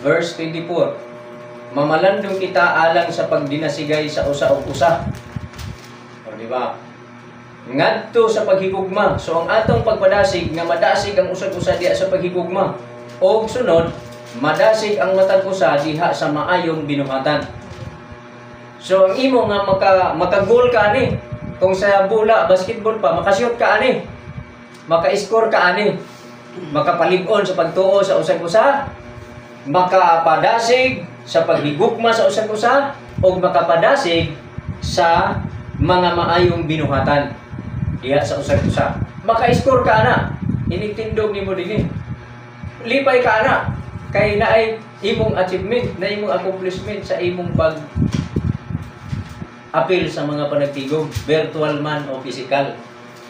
Verse 24. Mamalandong kita alang sa pagdinasigay sa usa o usa. O di ba? Ngadto sa paghigugma. So ang atong pagpadasig nga madasig ang usag-usa diha sa paghigugma. O sunod, madasig ang matag usa diha sa maayong binuhatan. So ang imo nga maka-goal ka ani. Kung sa bola, basketball pa, makashoot ka ani. Maka-score ka ani. Makapalig-on sa pagtuo sa usag-usa. Makapadasig sa paghigugma sa usag-usa o makapadasig sa mga maayong binuhatan diha sa usag-usa. Maka-score ka ana, initindog nimo dinhi. Lipay ka ana kay naay imong achievement, na imong accomplishment sa imong apil sa mga panagtigom, virtual man o physical.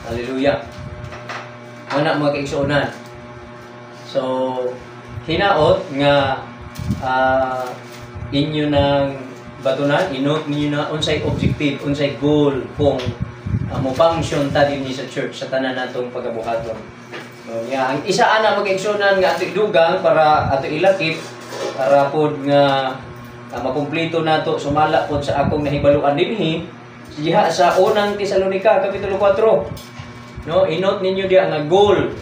Hallelujah. Ana mga kaigsuonan. So hinaot nga inyo ng batunan, inot ninyo na unsay objective, unsay goal kung mo-function ta dinhi sa church sa tanan natong pagabuhaton. Ang isa ana mag-igsunan nga ato dugang para ato ilakip para pod nga makumpleto nato sumala pod sa akong nahibaluan dinhi diha sa unang Tesalonica kapitulo 4. No, inot ninyo diha nga goal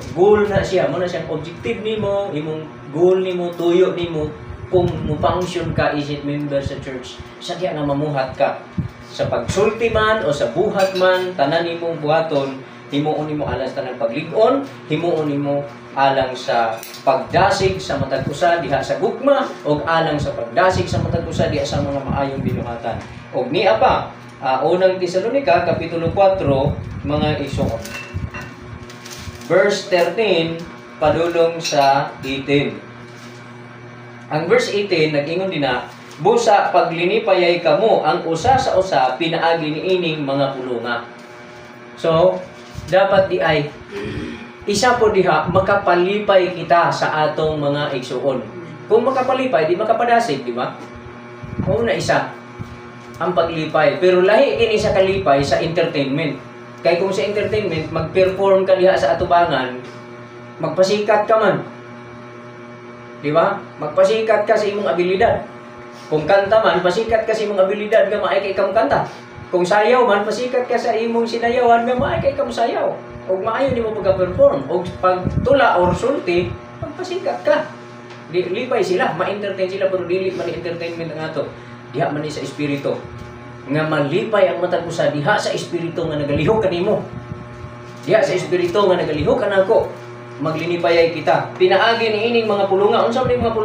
na siya, mo na siyang objective nimo, imong goal nimo, tuyo nimo kung mo-function ka isip member sa church. Sa diha nga mamuhat ka sa pagsulti man o sa buhat man, tanan nimong buhaton, himuon nimo alang sa tanang paglig-on, himuon nimo alang sa pagdasig sa matag usa diha sa gugma o alang sa pagdasig sa matag usa diha sa mga maayong binuhatan. Og niya pa, unang Tesalonica kapitulo 4 mga igsoon. Verse 13 padulong sa 18. Ang verse 18 nag-ingon din na busa paglinipayay kamo ang usa sa usa pinaagi niining mga pulunga. So dapat di ay isa po diha makapalipay kita sa atong mga igsuon. Kung makapalipay di makapadasig, di ba? Una isa ang paglipay, pero lahi kini sa kalipay sa entertainment. Kaya kung sa entertainment, mag-perform ka diha sa atubangan, magpasikat ka man. Di ba? Magpasikat ka sa imong abilidad. Kung kanta man, pasikat ka sa imong abilidad nga maay kay kamo kanta. Kung sayaw man, pasikat ka sa imong sinayawan nga maay kay kamo sayaw. O maayo nimo pagka-perform. O pagtula or sulti, magpasikat ka. Lipay sila, ma-entertain sila, pero dili man entertainment ang ato. Diha man sa espiritu. Nga malipay ang matag usa diha sa espiritu nga nagalihok kanimo. Diha sa espiritu nga nagalihok kanako. Maglinipayay kita. Pinaagi niining mga pulunga. Unsa man mga pulunga?